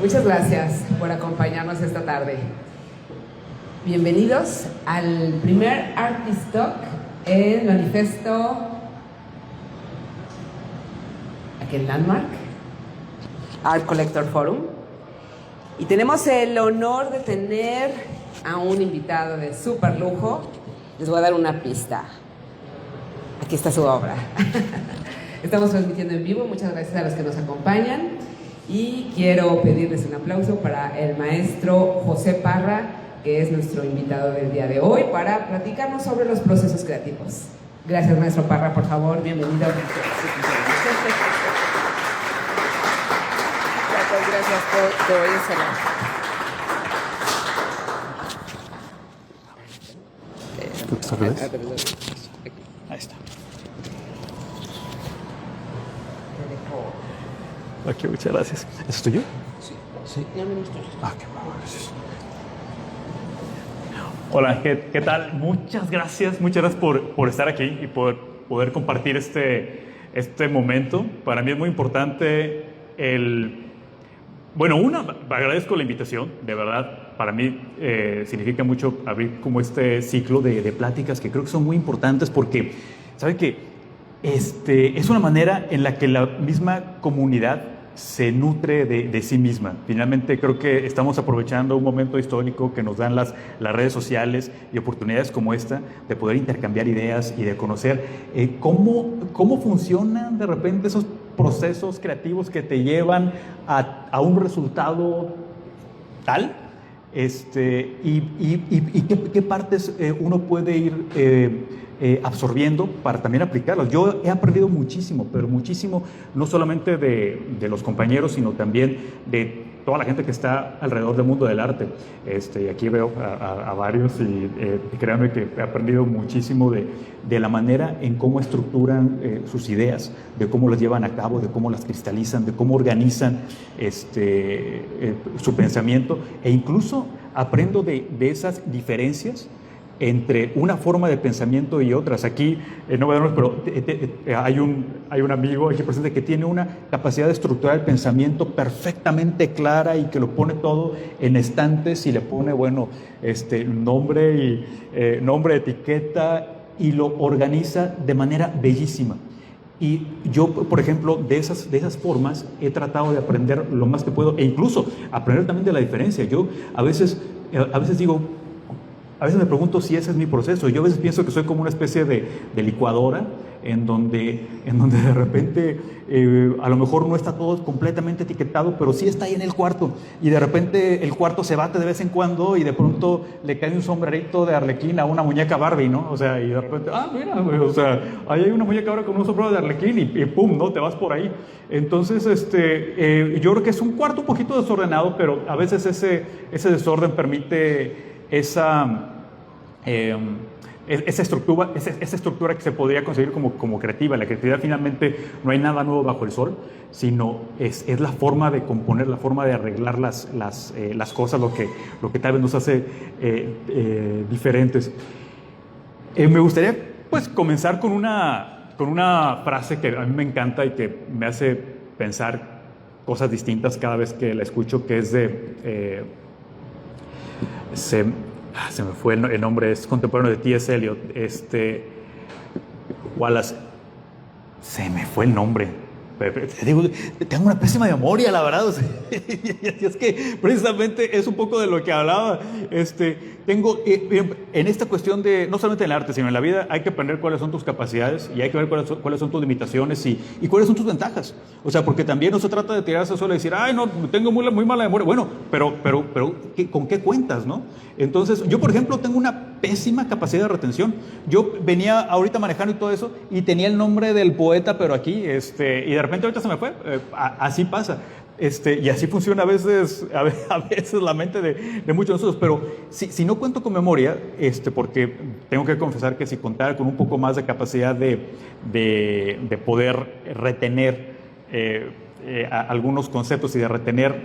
Muchas gracias por acompañarnos esta tarde. Bienvenidos al primer Artist Talk en Manifesto, aquí en Landmark, Art Collector Forum. Y tenemos el honor de tener a un invitado de súper lujo. Les voy a dar una pista. Aquí está su obra. Estamos transmitiendo en vivo. Muchas gracias a los que nos acompañan. Y quiero pedirles un aplauso para el maestro José Parra, que es nuestro invitado del día de hoy, para platicarnos sobre los procesos creativos. Gracias, maestro Parra, por favor, bienvenido. Gracias por Ahí está. Aquí, muchas gracias. ¿Eso es tuyo? Sí. Sí. Ya me gustó. Qué bueno, gracias. Hola, ¿qué tal? Muchas gracias por estar aquí y por poder compartir este momento. Para mí es muy importante agradezco la invitación, de verdad. Para mí significa mucho abrir como este ciclo de pláticas que creo que son muy importantes porque, ¿saben qué? Es una manera en la que la misma comunidad se nutre de sí misma. Finalmente creo que estamos aprovechando un momento histórico que nos dan las redes sociales y oportunidades como esta de poder intercambiar ideas y de conocer cómo funcionan de repente esos procesos creativos que te llevan a un resultado tal, y qué partes uno puede ir absorbiendo para también aplicarlas. Yo he aprendido muchísimo, pero muchísimo, no solamente de los compañeros, sino también de toda la gente que está alrededor del mundo del arte. Aquí veo a varios y créanme que he aprendido muchísimo de la manera en cómo estructuran sus ideas, de cómo las llevan a cabo, de cómo las cristalizan, de cómo organizan su pensamiento, e incluso aprendo de esas diferencias entre una forma de pensamiento y otras. Aquí, no voy a darnos, pero hay un amigo aquí presente que tiene una capacidad de estructurar el pensamiento perfectamente clara y que lo pone todo en estantes y le pone, nombre, etiqueta, y lo organiza de manera bellísima. Y yo, por ejemplo, de esas formas he tratado de aprender lo más que puedo, e incluso aprender también de la diferencia. Yo a veces me pregunto si ese es mi proceso. Yo a veces pienso que soy como una especie de licuadora en donde de repente a lo mejor no está todo completamente etiquetado, pero sí está ahí en el cuarto, y de repente el cuarto se bate de vez en cuando y de pronto le cae un sombrerito de Arlequín a una muñeca Barbie, ¿no? O sea, y de repente, mira, ahí hay una muñeca ahora con un sombrero de Arlequín y pum, ¿no? Te vas por ahí. Entonces, yo creo que es un cuarto un poquito desordenado, pero a veces ese desorden permite esa estructura que se podría conseguir como creativa. La creatividad, finalmente, no hay nada nuevo bajo el sol, sino es la forma de componer, la forma de arreglar las cosas, lo que tal vez nos hace diferentes. Me gustaría comenzar con una frase que a mí me encanta y que me hace pensar cosas distintas cada vez que la escucho, que es se me fue el nombre, es contemporáneo de T.S. Eliot, Wallace. Se me fue el nombre. Te digo, tengo una pésima memoria, la verdad. Y es que precisamente es un poco de lo que hablaba. Tengo en esta cuestión de, no solamente en el arte, sino en la vida, hay que aprender cuáles son tus capacidades y hay que ver cuáles son tus limitaciones y cuáles son tus ventajas. O sea, porque también no se trata de tirarse al suelo y decir, ay, no, tengo muy mala memoria. Bueno, pero ¿con qué cuentas, no? Entonces, yo, por ejemplo, tengo una pésima capacidad de retención. Yo venía ahorita manejando y todo eso y tenía el nombre del poeta, pero aquí, y de repente ahorita se me fue. Así pasa. Y así funciona a veces la mente de muchos de nosotros. Pero si no cuento con memoria, porque tengo que confesar que si contara con un poco más de capacidad de poder retener algunos conceptos y de retener,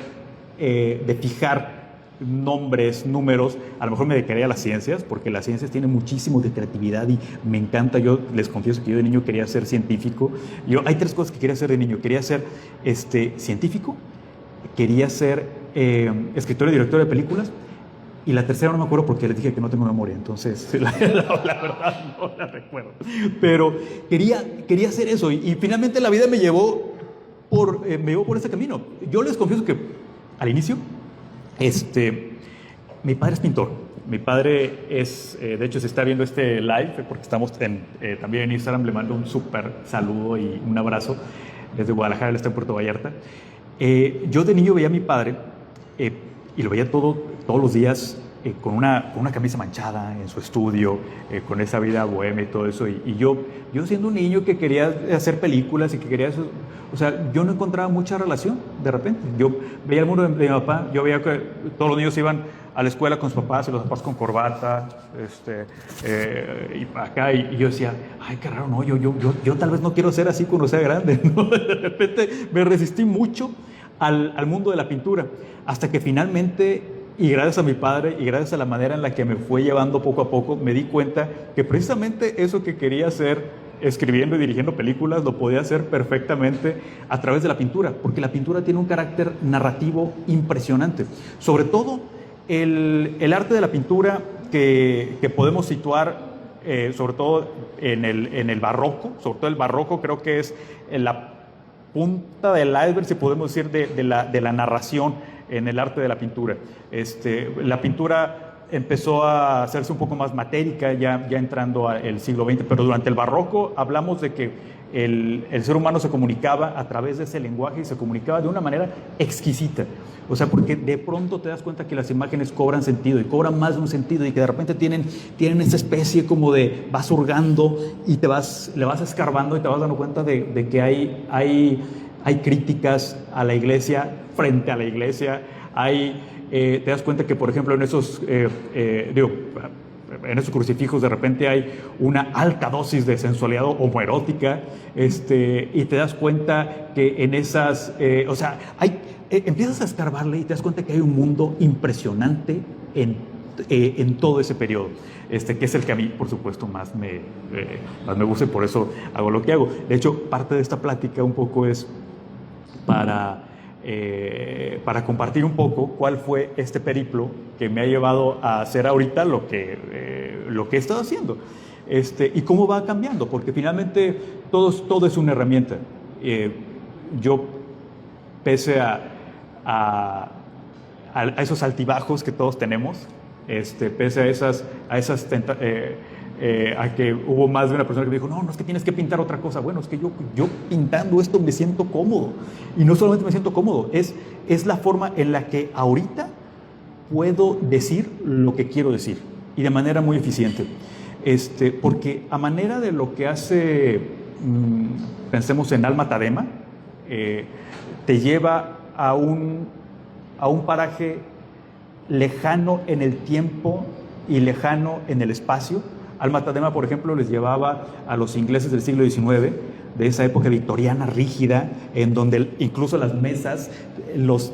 de fijar nombres, números, a lo mejor me dedicaría a las ciencias, porque las ciencias tienen muchísimo de creatividad y me encanta. Yo les confieso que yo de niño quería ser científico. Hay tres cosas que quería ser de niño. Quería ser científico, quería ser escritor y director de películas. Y la tercera no me acuerdo porque les dije que no tengo memoria, entonces la verdad no la recuerdo. Pero quería hacer eso y finalmente la vida me llevó por ese camino. Yo les confieso que al inicio, mi padre es pintor. Mi padre es, de hecho se está viendo este live porque estamos también en Instagram. Le mando un súper saludo y un abrazo desde Guadalajara, él está en Puerto Vallarta. Yo de niño veía a mi padre y lo veía todos los días con una camisa manchada en su estudio, con esa vida bohemia y todo eso. Y yo siendo un niño que quería hacer películas y que quería eso, o sea, yo no encontraba mucha relación de repente. Yo veía el mundo de mi papá, yo veía que todos los niños iban a la escuela con sus papás y los papás con corbata, y acá, y yo decía, ay, qué raro, no, yo tal vez no quiero ser así cuando sea grande, ¿no? De repente me resistí mucho al mundo de la pintura, hasta que finalmente, y gracias a mi padre, y gracias a la manera en la que me fue llevando poco a poco, me di cuenta que precisamente eso que quería hacer, escribiendo y dirigiendo películas, lo podía hacer perfectamente a través de la pintura, porque la pintura tiene un carácter narrativo impresionante. Sobre todo, el arte de la pintura que podemos situar, sobre todo en el barroco, sobre todo el barroco creo que es la punta del iceberg, si podemos decir, de la narración en el arte de la pintura. La pintura empezó a hacerse un poco más matérica ya entrando al siglo XX, pero durante el barroco hablamos de que el ser humano se comunicaba a través de ese lenguaje y se comunicaba de una manera exquisita. O sea, porque de pronto te das cuenta que las imágenes cobran sentido y cobran más de un sentido y que de repente tienen esta especie como de vas hurgando y le vas escarbando y te vas dando cuenta de que hay críticas a la iglesia frente a la iglesia. Te das cuenta que, por ejemplo, en esos crucifijos de repente hay una alta dosis de sensualidad homoerótica, y te das cuenta que en esas, empiezas a escarbarle y te das cuenta que hay un mundo impresionante en todo ese periodo, que es el que a mí, por supuesto, más me gusta y por eso hago lo que hago. De hecho, parte de esta plática un poco es para compartir un poco cuál fue este periplo que me ha llevado a hacer ahorita lo que he estado haciendo, y cómo va cambiando, porque finalmente todo es una herramienta. Yo, pese a esos altibajos que todos tenemos, pese a que hubo más de una persona que me dijo, no, es que tienes que pintar otra cosa. Bueno, es que yo pintando esto me siento cómodo. Y no solamente me siento cómodo, es la forma en la que ahorita puedo decir lo que quiero decir. Y de manera muy eficiente. Porque a manera de lo que hace, pensemos en Alma Tadema, te lleva a un paraje lejano en el tiempo y lejano en el espacio. Alma Tadema, por ejemplo, les llevaba a los ingleses del siglo XIX, de esa época victoriana rígida, en donde incluso las mesas, los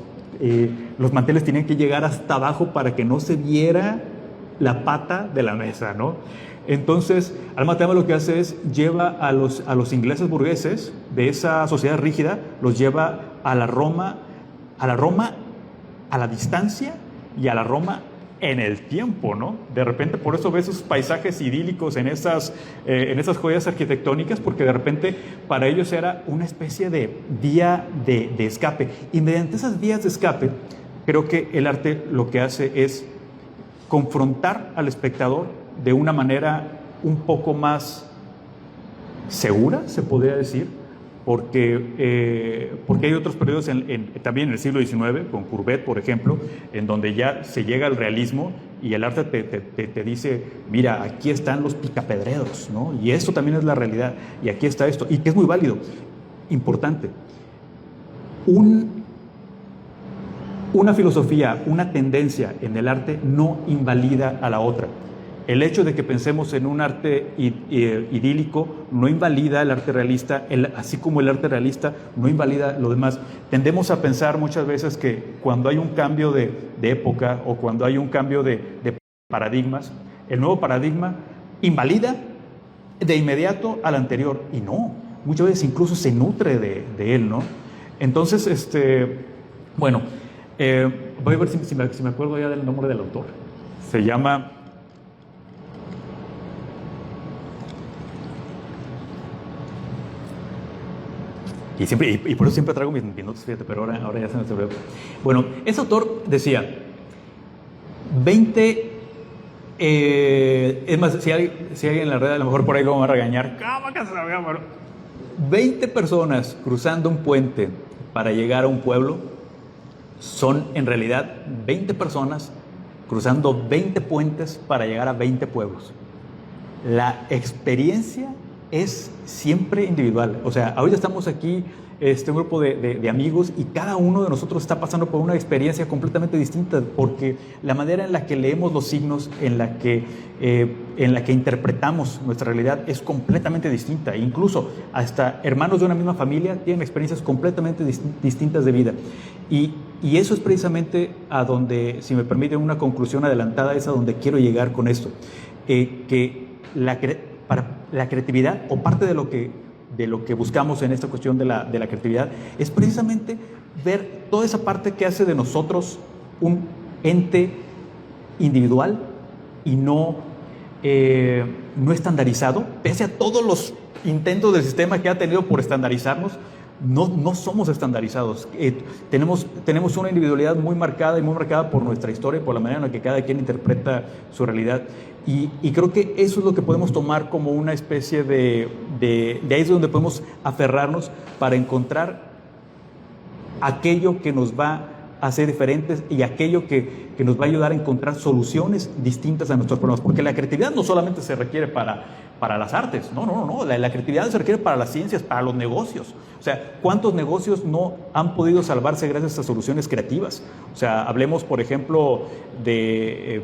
manteles tenían que llegar hasta abajo para que no se viera la pata de la mesa, ¿no? Entonces, Alma Tadema lo que hace es lleva a los ingleses burgueses de esa sociedad rígida, los lleva a la Roma a la distancia y a la Roma en el tiempo, ¿no? De repente por eso ves esos paisajes idílicos en esas joyas arquitectónicas, porque de repente para ellos era una especie de vía de escape. Y mediante esas vías de escape, creo que el arte lo que hace es confrontar al espectador de una manera un poco más segura, se podría decir, porque hay otros periodos también en el siglo XIX, con Courbet, por ejemplo, en donde ya se llega al realismo y el arte te dice, mira, aquí están los picapedreros, ¿no? Y esto también es la realidad, y aquí está esto, y que es muy válido. Importante, una filosofía, una tendencia en el arte no invalida a la otra. El hecho de que pensemos en un arte idílico no invalida el arte realista, así como el arte realista no invalida lo demás. Tendemos a pensar muchas veces que cuando hay un cambio de época o cuando hay un cambio de paradigmas, el nuevo paradigma invalida de inmediato al anterior. Y no, muchas veces incluso se nutre de él, ¿no? Entonces, voy a ver si me acuerdo ya del nombre del autor. Se llama... Y por eso siempre traigo mis notas, fíjate, pero ahora ya se me olvidó. Bueno, ese autor decía, 20... es más, si alguien en la red a lo mejor por ahí como va a regañar, ¿cómo que se sabía? Bueno, 20 personas cruzando un puente para llegar a un pueblo son en realidad 20 personas cruzando 20 puentes para llegar a 20 pueblos. La experiencia es siempre individual. O sea, ahorita estamos aquí, un grupo de amigos, y cada uno de nosotros está pasando por una experiencia completamente distinta, porque la manera en la que leemos los signos, en la que interpretamos nuestra realidad es completamente distinta. Incluso hasta hermanos de una misma familia tienen experiencias completamente distintas de vida. Y eso es precisamente a donde, si me permiten una conclusión adelantada, es a donde quiero llegar con esto. Que para la creatividad, o parte de lo que buscamos en esta cuestión de la creatividad, es precisamente ver toda esa parte que hace de nosotros un ente individual y no estandarizado. Pese a todos los intentos del sistema que ha tenido por estandarizarnos, no somos estandarizados. Tenemos una individualidad muy marcada, y muy marcada por nuestra historia y por la manera en la que cada quien interpreta su realidad. Y creo que eso es lo que podemos tomar como una especie de ahí es donde podemos aferrarnos para encontrar aquello que nos va a hacer diferentes, y aquello que nos va a ayudar a encontrar soluciones distintas a nuestros problemas. Porque la creatividad no solamente se requiere para las artes, no. La creatividad se requiere para las ciencias, para los negocios. O sea, ¿cuántos negocios no han podido salvarse gracias a soluciones creativas? O sea, hablemos, por ejemplo, de,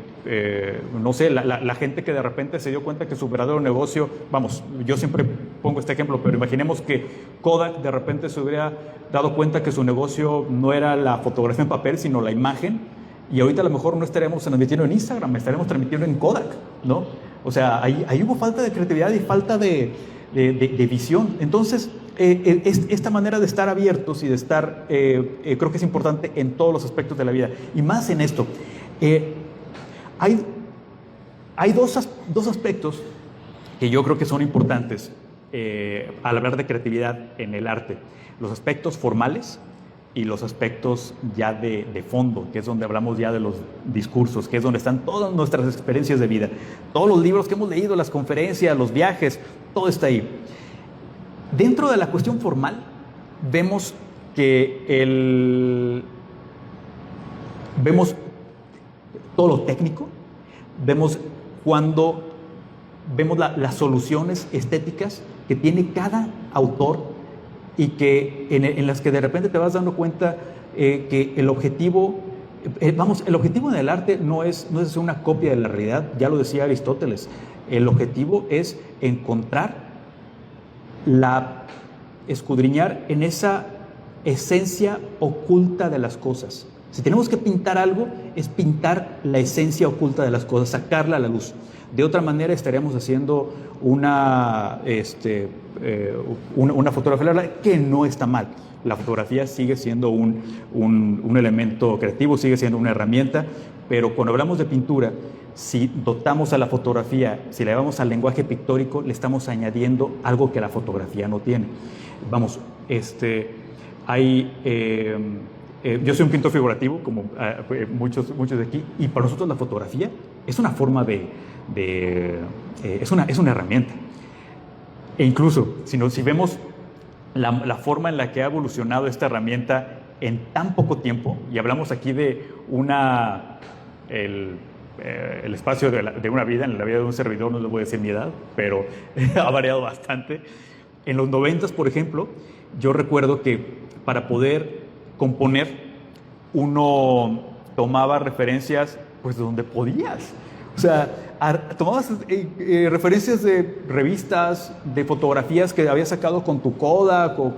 no sé, la gente que de repente se dio cuenta que su verdadero negocio, vamos, yo siempre pongo este ejemplo, pero imaginemos que Kodak de repente se hubiera dado cuenta que su negocio no era la fotografía en papel, sino la imagen, y ahorita a lo mejor no estaremos transmitiendo en Instagram, estaremos transmitiendo en Kodak, ¿no? O sea, ahí hubo falta de creatividad y falta de visión. Entonces, esta manera de estar abiertos y de estar, creo que es importante en todos los aspectos de la vida, y más en esto. Hay dos aspectos que yo creo que son importantes al hablar de creatividad en el arte: los aspectos formales y los aspectos ya de fondo, que es donde hablamos ya de los discursos, que es donde están todas nuestras experiencias de vida, todos los libros que hemos leído, las conferencias, los viajes, todo está ahí. Dentro de la cuestión formal vemos vemos todo lo técnico, vemos las soluciones estéticas que tiene cada autor, y que en las que de repente te vas dando cuenta que el objetivo en el arte no es hacer una copia de la realidad. Ya lo decía Aristóteles, el objetivo es escudriñar en esa esencia oculta de las cosas. Si tenemos que pintar algo, es pintar la esencia oculta de las cosas, sacarla a la luz. De otra manera estaríamos haciendo una fotografía que no está mal. La fotografía sigue siendo un elemento creativo, sigue siendo una herramienta, pero cuando hablamos de pintura, si dotamos a la fotografía, si le llevamos al lenguaje pictórico, le estamos añadiendo algo que la fotografía no tiene. Vamos, yo soy un pintor figurativo, como muchos de aquí, y para nosotros la fotografía es una forma es una herramienta. E incluso, si vemos la forma en la que ha evolucionado esta herramienta en tan poco tiempo, y hablamos aquí de el espacio de una vida, en la vida de un servidor, no les voy a decir mi edad, pero ha variado bastante. En los 90s, por ejemplo, yo recuerdo que para poder componer, uno tomaba referencias pues de donde podías. O sea, tomabas referencias de revistas, de fotografías que habías sacado con tu Kodak o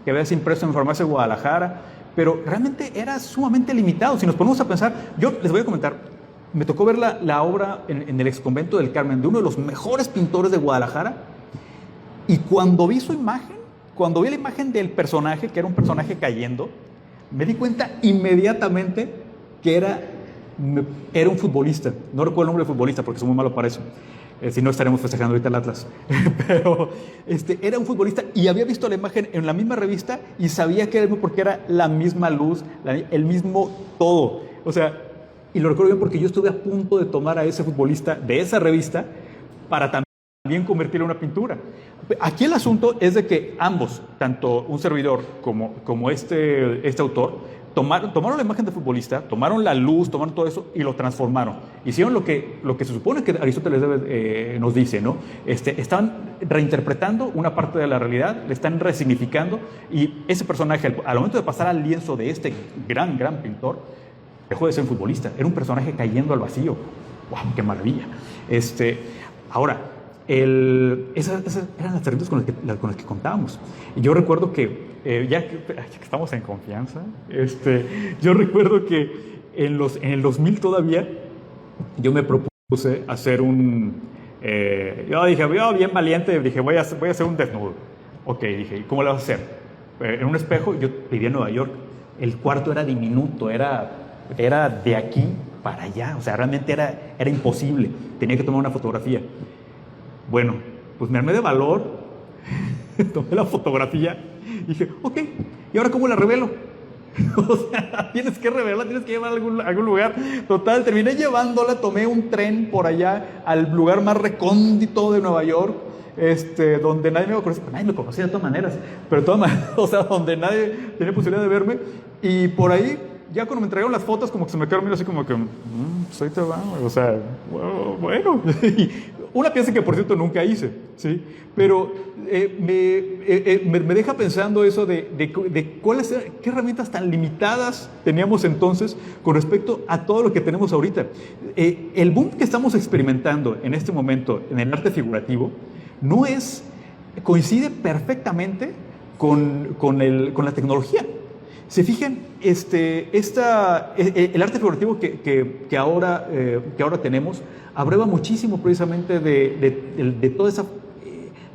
que habías impreso en Farmacia de Guadalajara, pero realmente era sumamente limitado. Si nos ponemos a pensar, yo les voy a comentar, me tocó ver la obra en el Exconvento del Carmen de uno de los mejores pintores de Guadalajara, y cuando vi la imagen del personaje, que era un personaje cayendo, me di cuenta inmediatamente que era un futbolista. No recuerdo el nombre del futbolista porque soy muy malo para eso. Si no, estaremos festejando ahorita el Atlas. Pero era un futbolista y había visto la imagen en la misma revista y sabía que era el mismo porque era la misma luz, el mismo todo. O sea, y lo recuerdo bien porque yo estuve a punto de tomar a ese futbolista de esa revista para también convertirlo en una pintura. Aquí el asunto es de que ambos, tanto un servidor como este autor, tomaron la imagen del futbolista, tomaron la luz, tomaron todo eso y lo transformaron. Hicieron lo que se supone que Aristóteles nos dice, ¿no? Están reinterpretando una parte de la realidad, le están resignificando y ese personaje, al momento de pasar al lienzo de este gran pintor, dejó de ser un futbolista, era un personaje cayendo al vacío. ¡Wow! ¡Qué maravilla! Ahora, esas eran las herramientas con las que contábamos. Y yo recuerdo que, ya que estamos en confianza, yo recuerdo que en el 2000 todavía yo me propuse hacer yo dije, yo bien valiente, dije, voy a hacer un desnudo. Ok, dije, ¿y cómo lo vas a hacer? En un espejo. Yo vivía en Nueva York, el cuarto era diminuto, era de aquí para allá, o sea, realmente era imposible, tenía que tomar una fotografía. Bueno, pues me armé de valor, tomé la fotografía y dije, ok, ¿y ahora cómo la revelo? O sea, tienes que revelarla, tienes que llevarla a algún lugar. Total, terminé llevándola, tomé un tren por allá al lugar más recóndito de Nueva York, donde nadie me conocía, nadie me conocía de todas maneras, pero de todas maneras, o sea, donde nadie tenía posibilidad de verme, y por ahí, ya cuando me entregaron las fotos, como que se me quedaron mirando así como que, soy te va, o sea, bueno. Una pieza que, por cierto, nunca hice, ¿sí? Pero me deja pensando eso de qué herramientas tan limitadas teníamos entonces con respecto a todo lo que tenemos ahorita. El boom que estamos experimentando en este momento en el arte figurativo coincide perfectamente con la tecnología. Se fijan, el arte figurativo que ahora tenemos abreva muchísimo precisamente de toda esa,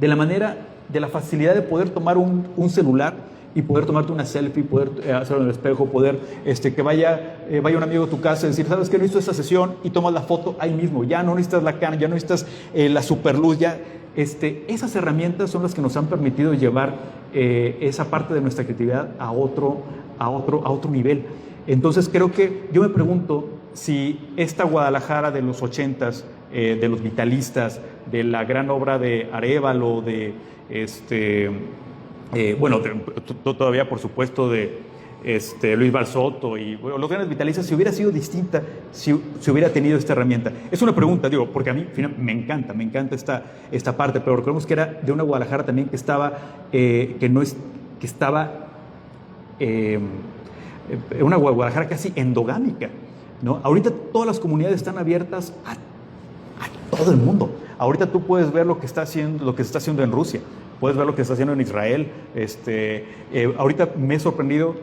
de la manera, de la facilidad de poder tomar un celular y poder tomarte una selfie, poder hacerlo en el espejo, poder que vaya un amigo a tu casa y decir, ¿sabes qué? No necesito esta sesión, y tomas la foto ahí mismo. Ya no necesitas la Canon, ya no necesitas la superluz, ya. Esas herramientas son las que nos han permitido llevar esa parte de nuestra creatividad a otro nivel. Entonces creo que yo me pregunto si esta Guadalajara de los 80s, de los vitalistas, de la gran obra de Arévalo, todavía por supuesto de Luis Barsoto y los grandes vitalistas, si hubiera sido distinta, si hubiera tenido esta herramienta. Es una pregunta, digo, porque a mí me encanta esta parte, pero recordemos que era de una Guadalajara también que estaba, una Guadalajara casi endogámica, ¿no? Ahorita todas las comunidades están abiertas a todo el mundo. Ahorita tú puedes ver lo que se está haciendo en Rusia, puedes ver lo que se está haciendo en Israel. Ahorita me he sorprendido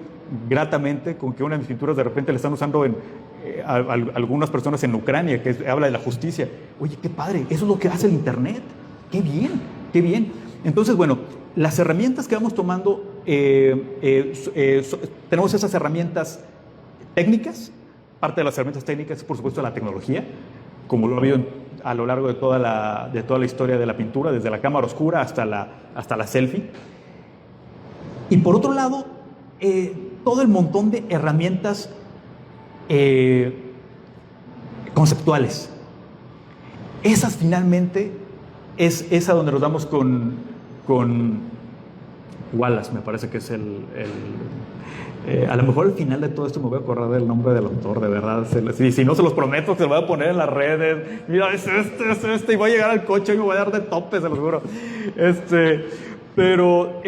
gratamente con que una de mis pinturas de repente le están usando a algunas personas en Ucrania, que habla de la justicia. Oye, qué padre, eso es lo que hace el Internet. Qué bien, qué bien. Entonces, bueno, las herramientas que vamos tomando, tenemos esas herramientas técnicas. Parte de las herramientas técnicas es, por supuesto, la tecnología, como lo ha habido a lo largo de toda la historia de la pintura, desde la cámara oscura hasta la selfie. Y por otro lado, todo el montón de herramientas conceptuales. Esas finalmente es a donde nos damos con Wallace, me parece que es a lo mejor al final de todo esto me voy a acordar del nombre del autor, de verdad. Si no, se los prometo que se lo voy a poner en las redes. Mira, es este, y voy a llegar al coche y me voy a dar de tope, se lo juro. Pero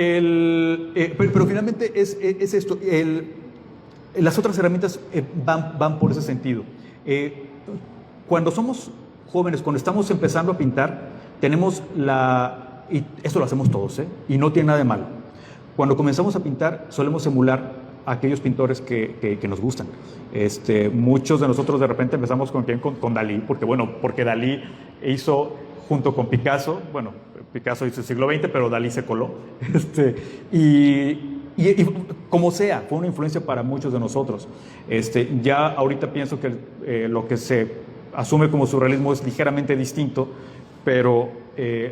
finalmente es esto. Las otras herramientas van por ese sentido. Cuando somos jóvenes, cuando estamos empezando a pintar, tenemos y esto lo hacemos todos, y no tiene nada de malo. Cuando comenzamos a pintar, solemos emular a aquellos pintores que nos gustan. Muchos de nosotros de repente empezamos con Dalí, porque Dalí hizo junto con Picasso, Picasso hizo el siglo XX, pero Dalí se coló. Y y como sea, fue una influencia para muchos de nosotros. Ya ahorita pienso que lo que se asume como surrealismo es ligeramente distinto, pero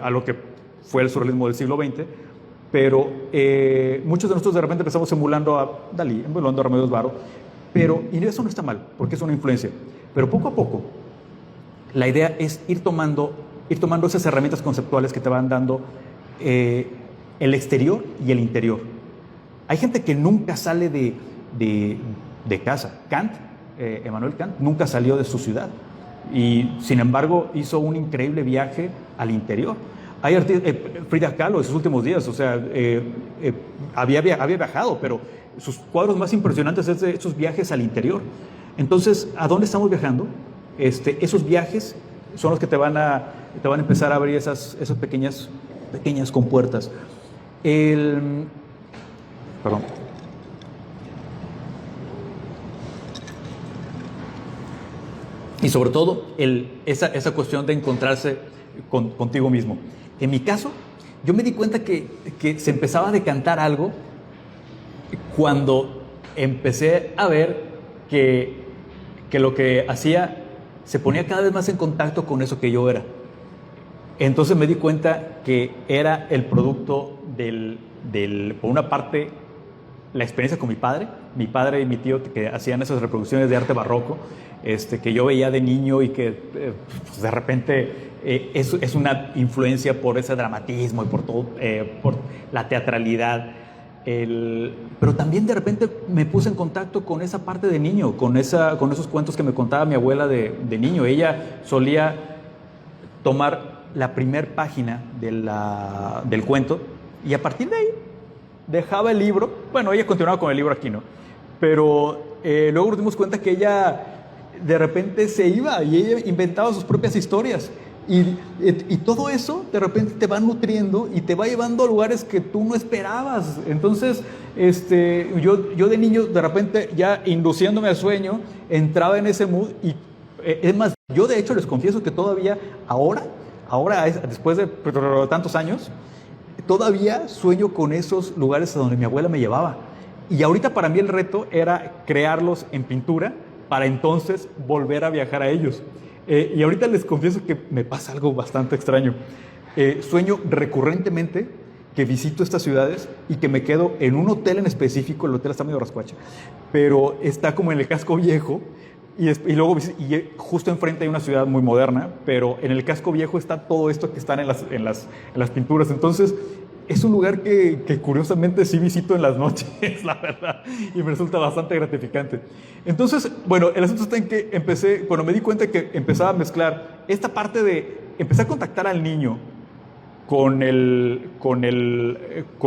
a lo que fue el surrealismo del siglo XX, pero muchos de nosotros de repente empezamos emulando a Dalí, emulando a Remedios Varo, y eso no está mal, porque es una influencia. Pero poco a poco, la idea es ir tomando esas herramientas conceptuales que te van dando el exterior y el interior. Hay gente que nunca sale de casa. Emmanuel Kant, nunca salió de su ciudad y sin embargo hizo un increíble viaje al interior. Hay Frida Kahlo en sus últimos días, o sea, había viajado, pero sus cuadros más impresionantes es de esos viajes al interior. Entonces, ¿a dónde estamos viajando? Esos viajes son los que te van a empezar a abrir esas pequeñas compuertas. Perdón. Y sobre todo, esa cuestión de encontrarse contigo mismo. En mi caso, yo me di cuenta que se empezaba a decantar algo cuando empecé a ver que lo que hacía se ponía cada vez más en contacto con eso que yo era. Entonces me di cuenta que era el producto por una parte, la experiencia con mi padre y mi tío que hacían esas reproducciones de arte barroco, que yo veía de niño y que pues de repente es una influencia por ese dramatismo y por todo, por la teatralidad. Pero también de repente me puse en contacto con esa parte de niño, con esos cuentos que me contaba mi abuela de niño. Ella solía tomar la primer página del cuento y a partir de ahí dejaba el libro. Bueno, ella continuaba con el libro aquí, ¿no? Pero luego nos dimos cuenta que ella de repente se iba y ella inventaba sus propias historias. Y todo eso de repente te va nutriendo y te va llevando a lugares que tú no esperabas. Entonces, yo de niño, de repente, ya induciéndome al sueño, entraba en ese mood. Y es más, yo de hecho les confieso que todavía, ahora después de tantos años, todavía sueño con esos lugares a donde mi abuela me llevaba. Y ahorita para mí el reto era crearlos en pintura para entonces volver a viajar a ellos. Y ahorita les confieso que me pasa algo bastante extraño. Sueño recurrentemente que visito estas ciudades y que me quedo en un hotel en específico. El hotel está medio rascuache, pero está como en el casco viejo y luego justo enfrente hay una ciudad muy moderna, pero en el casco viejo está todo esto que están en las pinturas. Entonces es un lugar que curiosamente sí visito en las noches, la verdad, y me resulta bastante gratificante. Entonces, bueno, el asunto está en que cuando me di cuenta que empezaba a mezclar esta parte empecé a contactar al niño con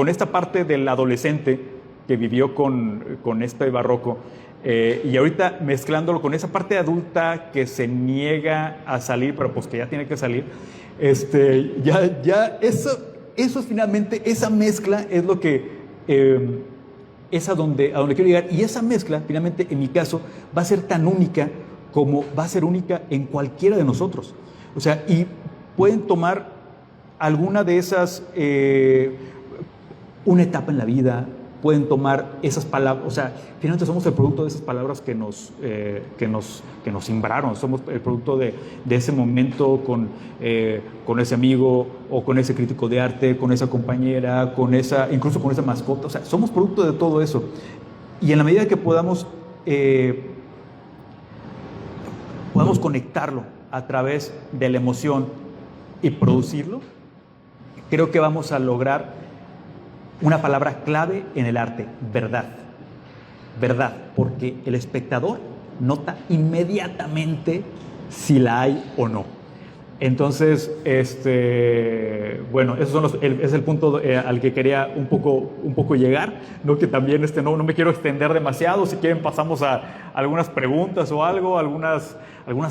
esta parte del adolescente que vivió con este barroco, y ahorita mezclándolo con esa parte adulta que se niega a salir, pero pues que ya tiene que salir, eso finalmente, esa mezcla es lo que es a donde quiero llegar. Y esa mezcla, finalmente, en mi caso, va a ser tan única como va a ser única en cualquiera de nosotros. O sea, y pueden tomar alguna de esas, una etapa en la vida, pueden tomar esas palabras, o sea, finalmente somos el producto de esas palabras que nos simbraron, somos el producto de ese momento con ese amigo o con ese crítico de arte, con esa compañera, incluso con esa mascota, o sea, somos producto de todo eso. Y en la medida que podamos conectarlo a través de la emoción y producirlo, creo que vamos a lograr una palabra clave en el arte: verdad. Verdad, porque el espectador nota inmediatamente si la hay o no. Entonces, bueno, es el punto al que quería un poco llegar, ¿no? Que también no me quiero extender demasiado. Si quieren pasamos a algunas preguntas o algo, algunas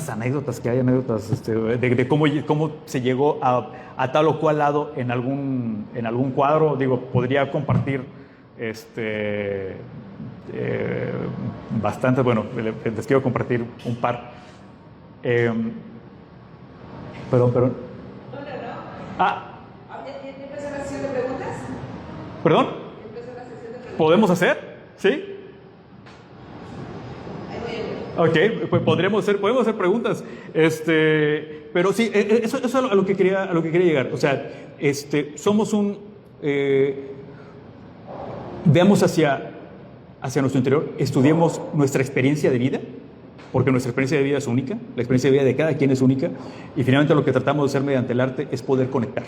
anécdotas que hay, de cómo se llegó a tal o cual lado en algún cuadro. Digo, podría compartir bastante. Bueno, les quiero compartir un par. Perdón. No. Ah. ¿Ya empezó la sesión de preguntas? ¿Perdón? ¿Ya empezó la sesión de ¿Podemos hacer? ¿Sí? Ok, pues podemos hacer preguntas. Pero sí, eso es a lo que quería llegar. O sea, somos veamos hacia nuestro interior, estudiemos nuestra experiencia de vida, porque nuestra experiencia de vida es única, la experiencia de vida de cada quien es única, y finalmente lo que tratamos de hacer mediante el arte es poder conectar.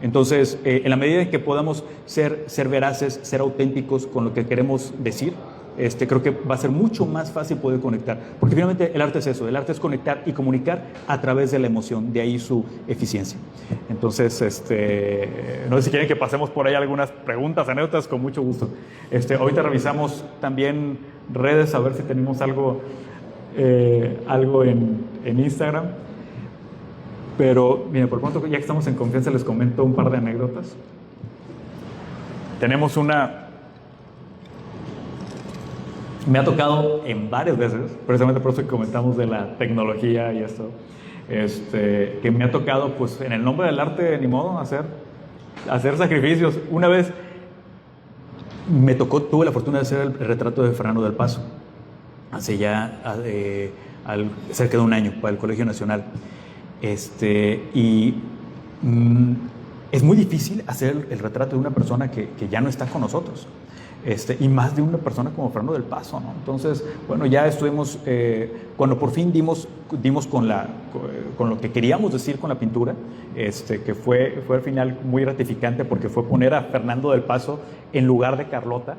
Entonces, en la medida en que podamos ser veraces, ser auténticos con lo que queremos decir, creo que va a ser mucho más fácil poder conectar, porque finalmente el arte es eso, el arte es conectar y comunicar a través de la emoción, de ahí su eficiencia. Entonces, no sé si quieren que pasemos por ahí algunas preguntas, anécdotas, con mucho gusto. Ahorita revisamos también redes, a ver si tenemos algo en Instagram, pero miren, por pronto, ya que estamos en confianza, les comento un par de anécdotas. Tenemos me ha tocado en varias veces, precisamente por eso que comentamos de la tecnología y esto, que me ha tocado, pues, en el nombre del arte, ni modo, hacer sacrificios. Una vez tuve la fortuna de hacer el retrato de Fernando del Paso, hace ya cerca de un año, para el Colegio Nacional. Y es muy difícil hacer el retrato de una persona que ya no está con nosotros. Y más de una persona como Fernando del Paso, ¿no? Entonces, bueno, ya estuvimos, cuando por fin dimos con lo que queríamos decir con la pintura, que fue al final muy gratificante, porque fue poner a Fernando del Paso en lugar de Carlota.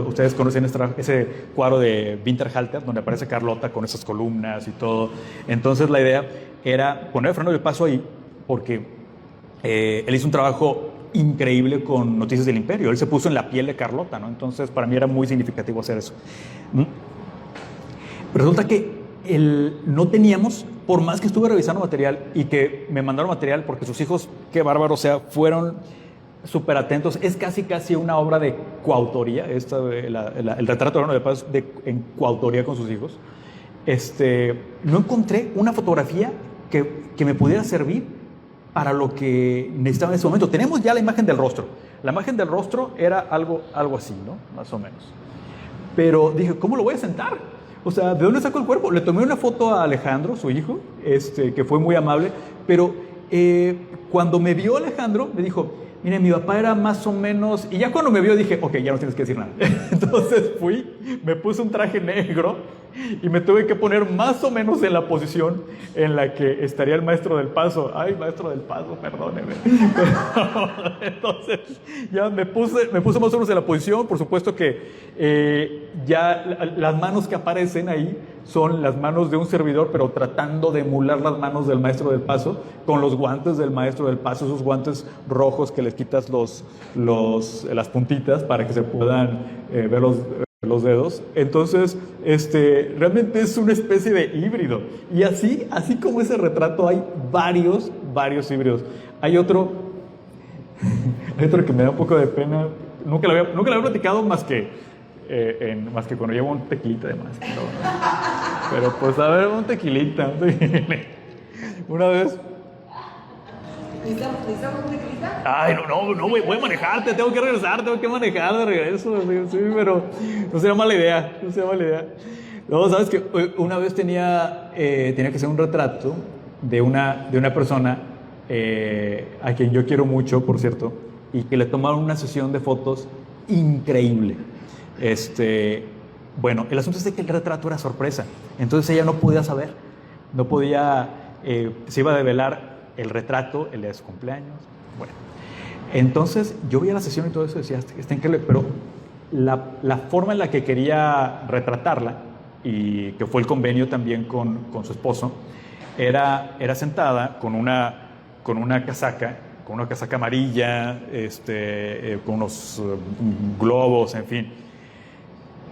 Ustedes conocen ese cuadro de Winterhalter, donde aparece Carlota con esas columnas y todo. Entonces la idea era poner a Fernando del Paso ahí, porque él hizo un trabajo increíble con Noticias del Imperio. Él se puso en la piel de Carlota, ¿no? Entonces para mí era muy significativo hacer eso. Pero resulta que no teníamos, por más que estuve revisando material y que me mandaron material, porque sus hijos, qué bárbaro, o sea, fueron súper atentos. Es casi una obra de coautoría, el retrato de Fernando del Paso en coautoría con sus hijos. No encontré una fotografía que me pudiera servir para lo que necesitaba en ese momento. Tenemos ya la imagen del rostro. La imagen del rostro era algo así, ¿no? Más o menos. Pero dije, ¿cómo lo voy a sentar? O sea, ¿de dónde saco el cuerpo? Le tomé una foto a Alejandro, su hijo, que fue muy amable, pero cuando me vio Alejandro, me dijo, mire, mi papá era más o menos... Y ya cuando me vio dije, ok, ya no tienes que decir nada. Entonces me puse un traje negro y me tuve que poner más o menos en la posición en la que estaría el maestro del Paso. Ay, maestro del Paso, perdóneme. Entonces ya me puse más o menos en la posición. Por supuesto que ya las manos que aparecen ahí son las manos de un servidor, pero tratando de emular las manos del maestro del Paso, con los guantes del maestro del Paso, esos guantes rojos que les quitas las puntitas para que se puedan ver los dedos. Entonces, realmente es una especie de híbrido. Y así como ese retrato, hay varios híbridos. Hay otro que me da un poco de pena. Nunca lo había platicado más que cuando llevo un tequilita de más. Pero pues a ver, un tequilita. Una vez. ¿Necesitamos un tequilita? Ay, no, voy a manejarte, tengo que manejar de regreso. Sí, pero no sería mala idea. No, sabes que una vez tenía que hacer un retrato de una persona a quien yo quiero mucho, por cierto, y que le tomaron una sesión de fotos increíble. Bueno, el asunto es de que el retrato era sorpresa, entonces ella no podía saber, se iba a develar el retrato el día de su cumpleaños. Bueno, entonces yo vi la sesión y todo eso, decía, está increíble, pero la forma en la que quería retratarla, y que fue el convenio también con su esposo, era sentada con una casaca amarilla, con unos globos, en fin.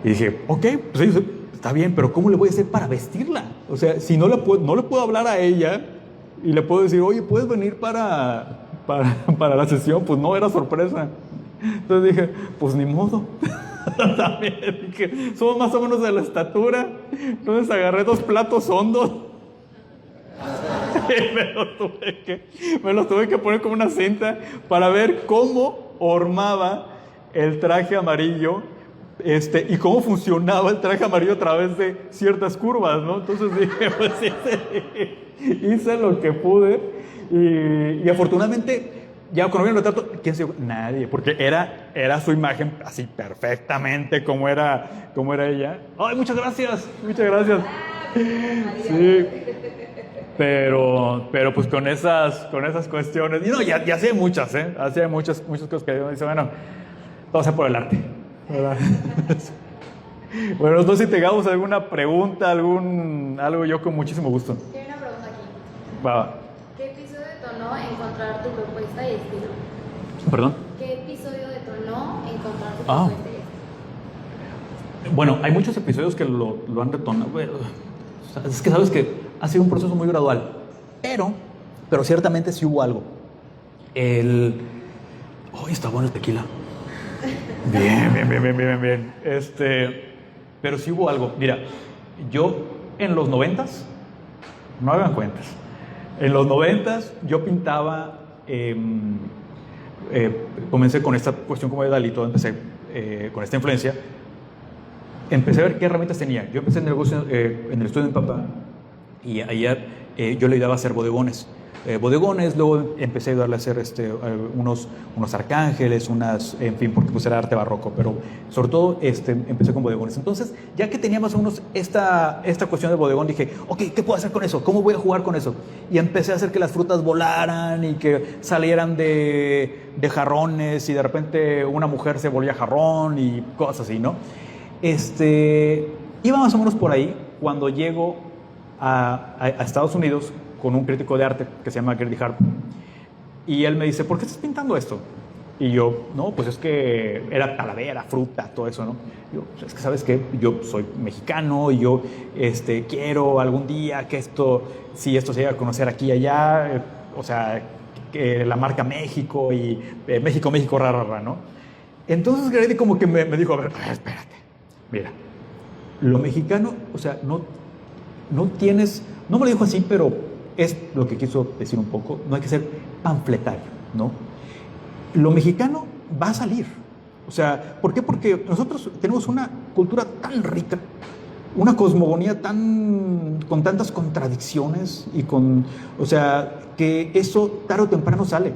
Y dije, ok, pues está bien, pero ¿cómo le voy a hacer para vestirla? O sea, si no le puedo hablar a ella y le puedo decir, oye, ¿puedes venir para la sesión? Pues no, era sorpresa. Entonces dije, pues ni modo. También dije, somos más o menos de la estatura. Entonces agarré 2 platos hondos y me los tuve que poner como una cinta para ver cómo hormaba el traje amarillo, y cómo funcionaba el traje amarillo a través de ciertas curvas, ¿no? Entonces dije, pues hice lo que pude y afortunadamente ya cuando vi el retrato, ¿quién se dio? Nadie, porque era su imagen así perfectamente como era ella. ¡Ay, muchas gracias! Muchas gracias. Sí. Pero pues con esas cuestiones, y no, ya hacía muchas, hacía muchas cosas que yo dice, bueno, todo sea por el arte, ¿verdad? Bueno, no sé si tengamos alguna pregunta, algo, yo con muchísimo gusto. Tiene una pregunta aquí. Va. ¿Qué episodio detonó encontrar tu propuesta y estilo? ¿Perdón? ¿Qué episodio detonó encontrar tu Ah. propuesta y estilo? Bueno, hay muchos episodios que lo han detonado. Bueno, es que sabes que ha sido un proceso muy gradual, pero ciertamente sí hubo algo. Está bueno el tequila. Bien. Pero sí hubo algo. Mira, yo en los 90s, no hagan cuentas, en los 90s yo pintaba, comencé con esta cuestión como de Dalí, todo empecé con esta influencia. Empecé a ver qué herramientas tenía. Yo empecé en el negocio, en el estudio de mi papá, y ayer yo le ayudaba a hacer bodegones. Luego empecé a ayudarle a hacer unos arcángeles, en fin, porque pues era arte barroco, pero sobre todo empecé con bodegones. Entonces, ya que tenía más o menos esta cuestión del bodegón, dije, ok, ¿qué puedo hacer con eso? ¿Cómo voy a jugar con eso? Y empecé a hacer que las frutas volaran y que salieran de jarrones y de repente una mujer se volvía jarrón y cosas así, ¿no? Iba más o menos por ahí cuando llego a Estados Unidos con un crítico de arte que se llama Grady Harp, y él me dice, ¿por qué estás pintando esto? Y yo, no, pues es que era talavera, fruta, todo eso, ¿no? Yo, es que sabes que yo soy mexicano y yo quiero algún día que si esto se llega a conocer aquí y allá, o sea, que la marca México y México, rara, ¿no? Entonces Grady como que me dijo, a ver, espérate, mira, lo mexicano, o sea, no tienes, no me lo dijo así, pero es lo que quiso decir un poco, no hay que ser panfletario, ¿no? Lo mexicano va a salir. O sea, ¿por qué? Porque nosotros tenemos una cultura tan rica, una cosmogonía con tantas contradicciones o sea, que eso tarde o temprano sale.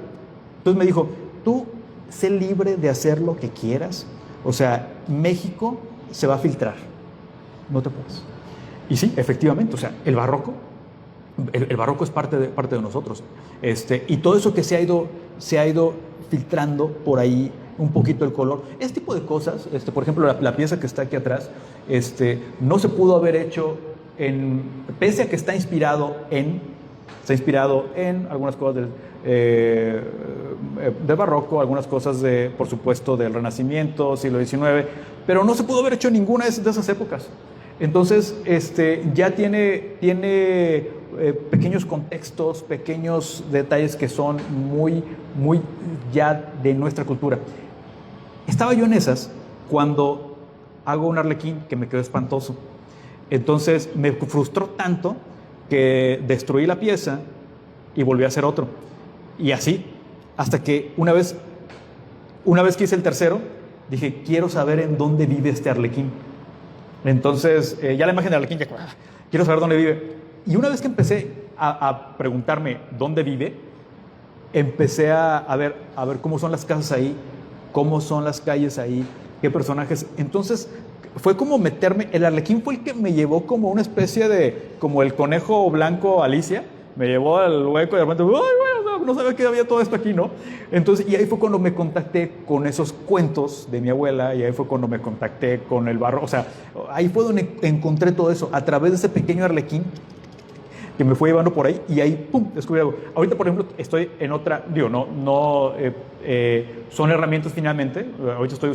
Entonces me dijo, tú sé libre de hacer lo que quieras, o sea, México se va a filtrar, no te puedes. Y sí, efectivamente, o sea, el barroco es parte de nosotros. Y todo eso que se ha ido filtrando por ahí un poquito el color. Este tipo de cosas, por ejemplo, la pieza que está aquí atrás, no se pudo haber hecho pese a que está inspirado en algunas cosas del barroco, algunas cosas por supuesto, del Renacimiento, siglo XIX, pero no se pudo haber hecho en ninguna de esas épocas. Entonces, ya tiene pequeños contextos, pequeños detalles que son muy, muy ya de nuestra cultura. Estaba yo en esas cuando hago un arlequín que me quedó espantoso. Entonces, me frustró tanto que destruí la pieza y volví a hacer otro. Y así, hasta que una vez que hice el tercero, dije, quiero saber en dónde vive este arlequín. Entonces, ya la imagen de Arlequín, quiero saber dónde vive. Y una vez que empecé a preguntarme dónde vive, empecé a ver cómo son las casas ahí, cómo son las calles ahí, qué personajes. Entonces, fue como meterme. El Arlequín fue el que me llevó como una especie como el conejo blanco Alicia. Me llevó al hueco y de repente, no sabía que había todo esto aquí, ¿no? Entonces, y ahí fue cuando me contacté con esos cuentos de mi abuela, y ahí fue cuando me contacté con el barro. O sea, ahí fue donde encontré todo eso, a través de ese pequeño arlequín que me fue llevando por ahí, y ahí, ¡pum!, descubrí algo. Ahorita, por ejemplo, estoy en otra, son herramientas finalmente. Ahorita estoy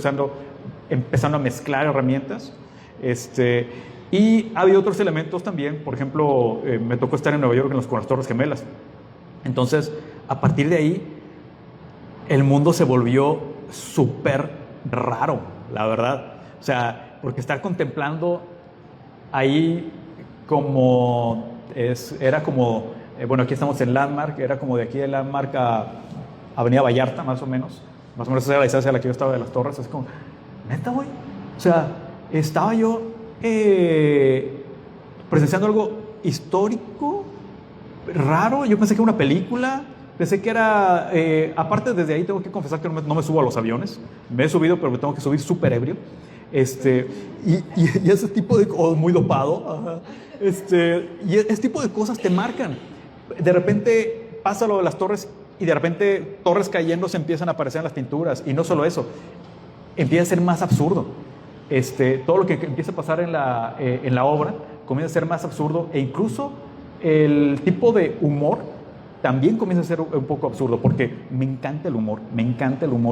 empezando a mezclar herramientas. Y ha habido otros elementos también. Por ejemplo, me tocó estar en Nueva York con las Torres Gemelas. Entonces, a partir de ahí, el mundo se volvió súper raro, la verdad. O sea, porque estar contemplando ahí era como, bueno, aquí estamos en Landmark, era como de aquí de Landmark a Avenida Vallarta, más o menos. Más o menos esa era la distancia a la que yo estaba de las torres. Es como, neta, güey. O sea, estaba yo presenciando algo histórico, raro. Yo pensé que era una película. Pensé que era... aparte, desde ahí tengo que confesar que no me subo a los aviones. Me he subido, pero me tengo que subir súper ebrio. Y ese tipo de... O muy dopado. Ajá. Y ese tipo de cosas te marcan. De repente pasa lo de las torres y de repente torres cayendo se empiezan a aparecer en las pinturas. Y no solo eso, empieza a ser más absurdo. Todo lo que empieza a pasar en la obra comienza a ser más absurdo, e incluso el tipo de humor también comienza a ser un poco absurdo, porque me encanta el humor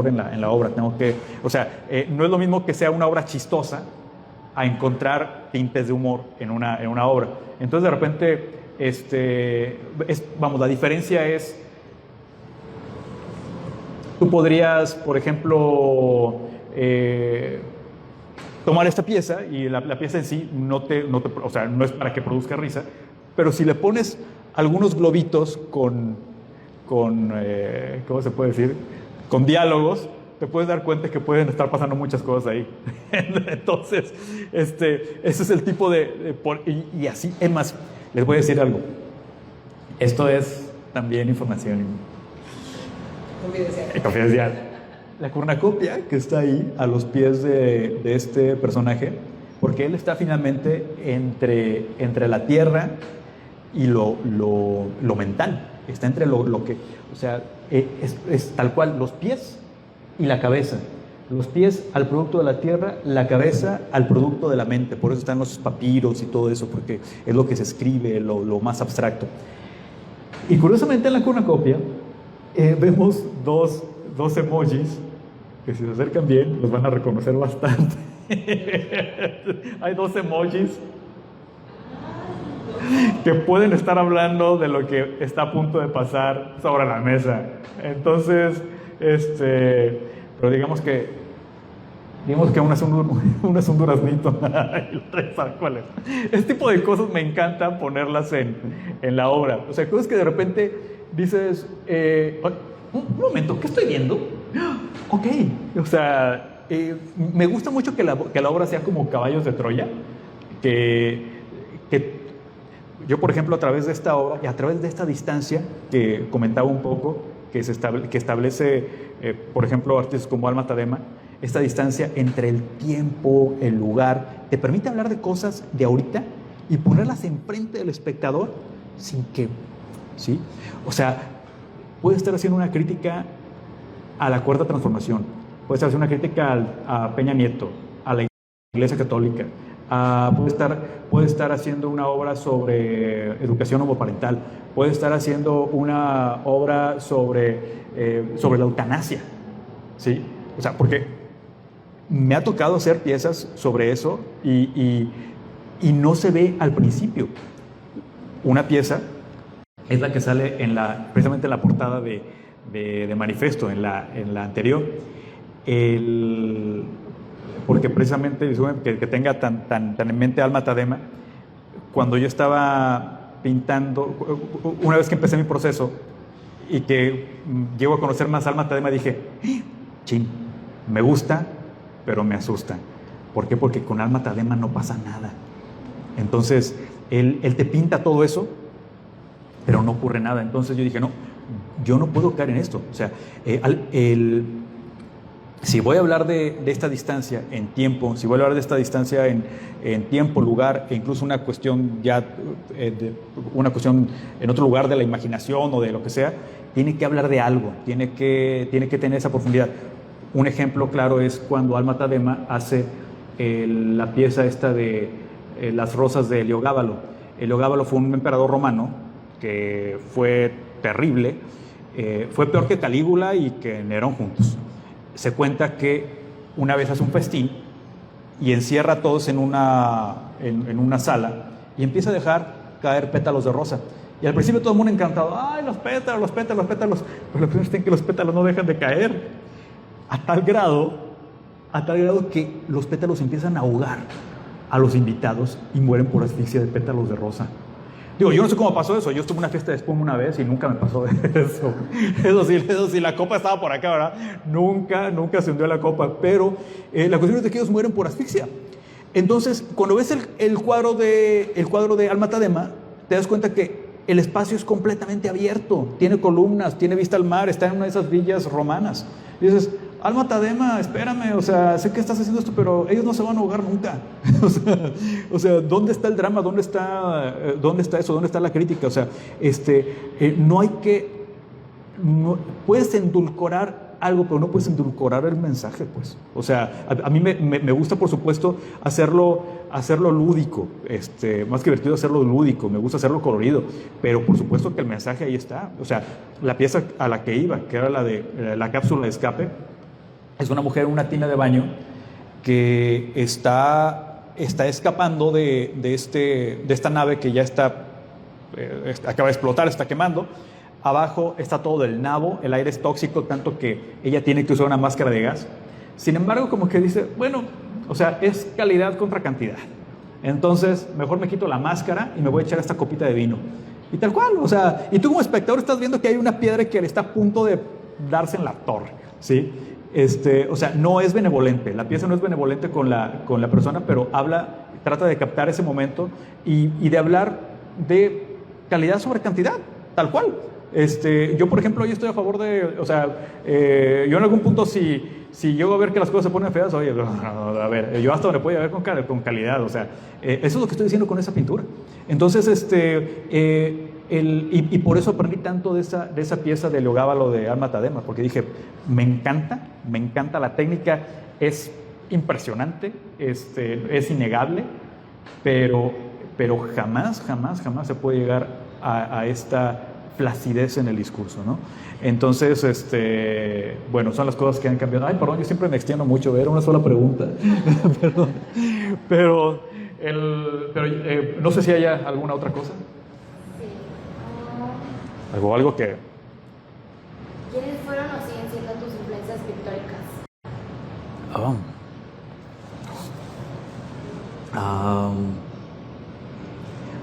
en la obra. No es lo mismo que sea una obra chistosa a encontrar tintes de humor en una obra. Entonces, de repente, la diferencia es, tú podrías, por ejemplo, tomar esta pieza y la pieza en sí no es para que produzca risa, pero si le pones algunos globitos con ¿cómo se puede decir? Con diálogos, te puedes dar cuenta que pueden estar pasando muchas cosas ahí. Entonces, ese es el tipo y así, es más, les voy a decir algo. Esto es también información confidencial. La cornucopia que está ahí a los pies de este personaje, porque él está finalmente entre la tierra y lo mental. Está entre lo que, o sea, es tal cual, los pies y la cabeza. Los pies al producto de la tierra, la cabeza al producto de la mente. Por eso están los papiros y todo eso, porque es lo que se escribe, lo más abstracto. Y curiosamente en la cornucopia vemos dos emojis que, si se acercan bien, los van a reconocer bastante. Hay dos emojis que pueden estar hablando de lo que está a punto de pasar sobre la mesa. Entonces, pero digamos que uno es un duraznito y el otro es cuál es. Este tipo de cosas me encanta ponerlas en la obra. O sea, cosas que de repente dices, un momento, ¿qué estoy viendo? Ok, o sea, me gusta mucho que la obra sea como caballos de Troya, que yo, por ejemplo, a través de esta obra y a través de esta distancia que comentaba un poco, que establece, por ejemplo, artistas como Alma Tadema, esta distancia entre el tiempo, el lugar, te permite hablar de cosas de ahorita y ponerlas enfrente del espectador sin que, ¿sí? O sea, puede estar haciendo una crítica a la Cuarta Transformación, puede estar haciendo una crítica a Peña Nieto, a la Iglesia Católica, puede estar haciendo una obra sobre educación homoparental, puede estar haciendo una obra sobre la eutanasia, ¿sí? O sea, porque me ha tocado hacer piezas sobre eso y no se ve al principio. Una pieza es la que sale precisamente en la portada de Manifesto, en la anterior. Porque precisamente que tenga tan en mente Alma Tadema, cuando yo estaba pintando, una vez que empecé mi proceso y que llego a conocer más Alma Tadema, dije, chin, me gusta, pero me asusta. ¿Por qué? Porque con Alma Tadema no pasa nada. Entonces, él te pinta todo eso, pero no ocurre nada. Entonces yo dije, no, yo no puedo caer en esto. O sea, si voy a hablar de esta distancia en tiempo, si voy a hablar de esta distancia en tiempo, lugar, e incluso una cuestión en otro lugar de la imaginación o de lo que sea, tiene que hablar de algo, tiene que tener esa profundidad. Un ejemplo claro es cuando Alma Tadema hace la pieza esta de Las Rosas de Heliogábalo. Heliogábalo fue un emperador romano que fue terrible, fue peor que Calígula y que Nerón juntos. Se cuenta que una vez hace un festín y encierra a todos en una sala y empieza a dejar caer pétalos de rosa. Y al principio todo el mundo encantado, ¡ay, los pétalos, los pétalos, los pétalos! Pero lo primero es que los pétalos no dejan de caer. A tal grado que los pétalos empiezan a ahogar a los invitados y mueren por asfixia de pétalos de rosa. Digo, yo no sé cómo pasó eso. Yo estuve en una fiesta de espuma una vez y nunca me pasó eso. Eso sí, la copa estaba por acá, ¿verdad? Nunca se hundió la copa. Pero la cuestión es de que ellos mueren por asfixia. Entonces, cuando ves el cuadro de Alma Tadema, te das cuenta que el espacio es completamente abierto. Tiene columnas, tiene vista al mar, está en una de esas villas romanas. Y dices, Alma Tadema, espérame, o sea, sé que estás haciendo esto, pero ellos no se van a ahogar nunca. o sea, ¿dónde está el drama? ¿Dónde está eso? ¿Dónde está la crítica? O sea, no hay que... No, puedes endulcorar algo, pero no puedes endulcorar el mensaje, pues. O sea, a mí me gusta, por supuesto, hacerlo lúdico, más que divertido hacerlo lúdico, me gusta hacerlo colorido, pero por supuesto que el mensaje ahí está. O sea, la pieza a la que iba, que era la de la cápsula de escape, es una mujer en una tina de baño que está escapando de esta nave que ya acaba de explotar, está quemando. Abajo está todo el nabo, el aire es tóxico, tanto que ella tiene que usar una máscara de gas. Sin embargo, como que dice, bueno, o sea, es calidad contra cantidad. Entonces, mejor me quito la máscara y me voy a echar esta copita de vino. Y tal cual, o sea, y tú como espectador estás viendo que hay una piedra que le está a punto de darse en la torre, ¿sí? O sea, no es benevolente, la pieza no es benevolente con la persona, pero trata de captar ese momento y de hablar de calidad sobre cantidad, tal cual. Yo, por ejemplo, hoy estoy a favor de, o sea, yo en algún punto si llego a ver que las cosas se ponen feas, oye, a ver, yo hasta donde puedo ver con calidad, o sea, eso es lo que estoy diciendo con esa pintura. Entonces, y por eso aprendí tanto de esa pieza de Heliogábalo de Alma Tadema, porque dije, me encanta la técnica, es impresionante, es innegable, pero jamás se puede llegar a esta flacidez en el discurso, ¿no? Entonces, bueno, son las cosas que han cambiado. Ay, perdón, yo siempre me extiendo mucho, era una sola pregunta. Perdón. Pero no sé si haya alguna otra cosa. Sí. Algo que... ¿Quiénes fueron o siguen siendo tus influencias pictóricas?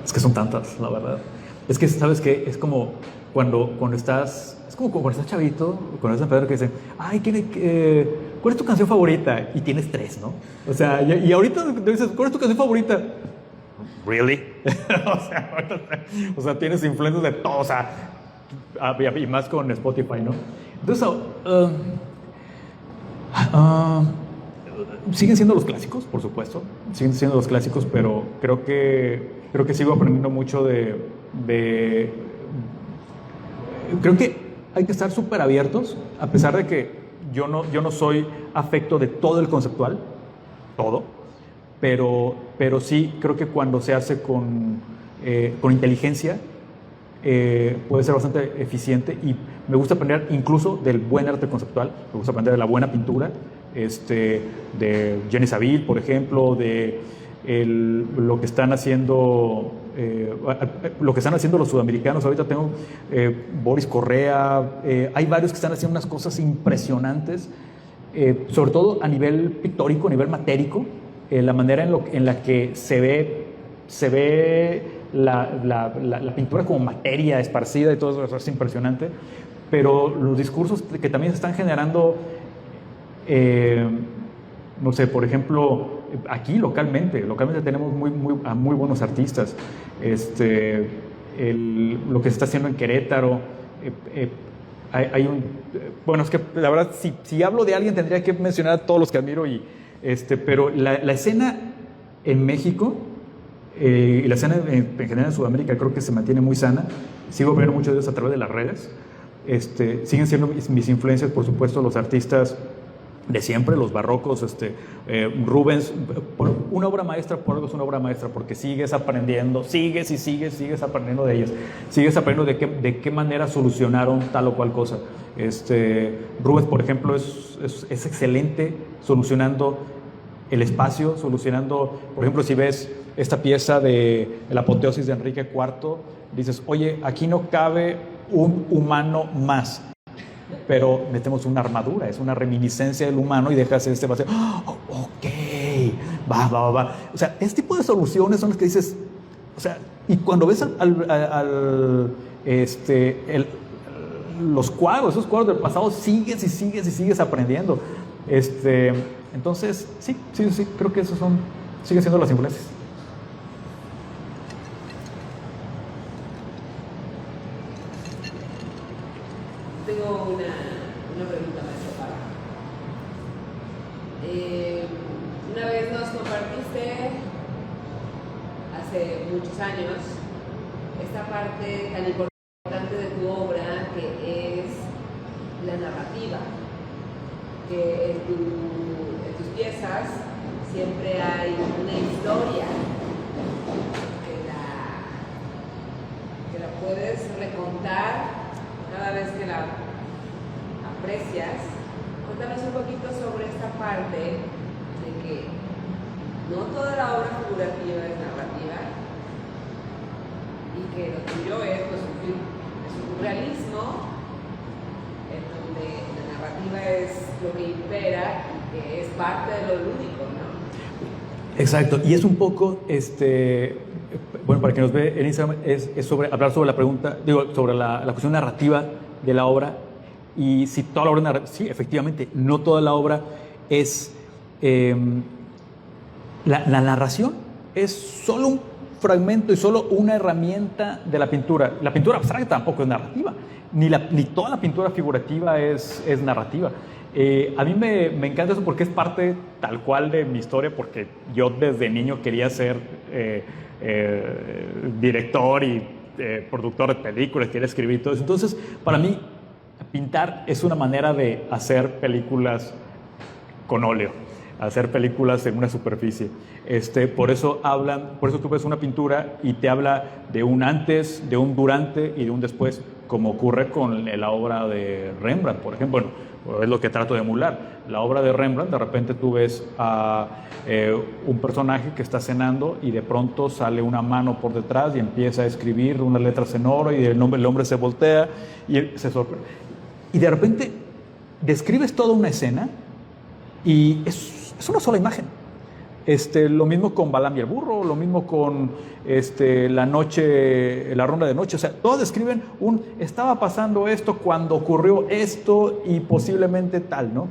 Es que son tantas, la verdad. Es que, ¿sabes qué? Es como cuando estás chavito, cuando estás en Pedro, que dicen, ay, ¿cuál es tu canción favorita? Y tienes 3, ¿no? O sea, y ahorita dices, ¿cuál es tu canción favorita? ¿Really? o sea, tienes influencias de todo, o sea, y más con Spotify, ¿no? Entonces, siguen siendo los clásicos, por supuesto, siguen siendo los clásicos, pero creo que sigo aprendiendo mucho creo que hay que estar súper abiertos, a pesar de que yo no soy afecto de todo el conceptual, todo, pero sí creo que cuando se hace con inteligencia puede ser bastante eficiente, y me gusta aprender incluso del buen arte conceptual, me gusta aprender de la buena pintura, de Jenny Saville, por ejemplo, de lo que están haciendo los sudamericanos. Ahorita tengo Boris Correa, hay varios que están haciendo unas cosas impresionantes, sobre todo a nivel pictórico, a nivel matérico, la manera en la que se ve la pintura como materia esparcida y todo eso es impresionante, pero los discursos que también se están generando, no sé, por ejemplo, aquí localmente tenemos muy buenos artistas. Lo que se está haciendo en Querétaro, bueno, es que la verdad, si hablo de alguien tendría que mencionar a todos los que admiro, pero la escena en México y la escena en general en Sudamérica creo que se mantiene muy sana. Sigo viendo muchos de ellos a través de las redes. Siguen siendo mis influencias, por supuesto, los artistas de siempre, los barrocos, Rubens, una obra maestra, por algo es una obra maestra, porque sigues aprendiendo, sigues aprendiendo de ellas, sigues aprendiendo de qué manera solucionaron tal o cual cosa. Rubens, por ejemplo, es excelente solucionando el espacio, solucionando, por ejemplo, si ves esta pieza de la apoteosis de Enrique IV, dices, oye, aquí no cabe un humano más, pero metemos una armadura, es una reminiscencia del humano y dejas vacío. Oh, ok, va. O sea, este tipo de soluciones son las que dices, o sea, Y cuando ves los cuadros, esos cuadros del pasado, sigues y sigues y sigues aprendiendo. Entonces, sí, creo que esos siguen siendo las influencias. Tengo una pregunta más para. Una vez nos compartiste, hace muchos años, esta parte tan importante de tu obra que es la narrativa, que en tus piezas siempre hay una historia que la puedes recontar cada vez que la aprecias. Cuéntanos un poquito sobre esta parte de que no toda la obra figurativa es narrativa y que lo tuyo es un realismo en donde la narrativa es lo que impera y que es parte de lo lúdico, ¿no? Exacto, y es un poco, bueno, para quien nos ve en Instagram, es hablar sobre la pregunta, sobre la cuestión narrativa de la obra, y si toda la obra, sí, efectivamente, no toda la obra es, la narración es solo un fragmento y solo una herramienta de la pintura. La pintura abstracta tampoco es narrativa, ni toda la pintura figurativa es narrativa. A mí me encanta eso porque es parte tal cual de mi historia, porque yo desde niño quería ser director y productor de películas, quería escribir todo eso. Entonces, para mí, pintar es una manera de hacer películas con óleo, hacer películas en una superficie. Por eso tú ves una pintura y te habla de un antes, de un durante y de un después, como ocurre con la obra de Rembrandt, por ejemplo. Bueno, es lo que trato de emular. La obra de Rembrandt, de repente tú ves a un personaje que está cenando y de pronto sale una mano por detrás y empieza a escribir unas letras en oro y el hombre se voltea y se sorprende. Y de repente describes toda una escena y es una sola imagen. Lo mismo con Balaam y el burro, lo mismo con la ronda de noche. O sea, todos describen estaba pasando esto cuando ocurrió esto y posiblemente tal, ¿no?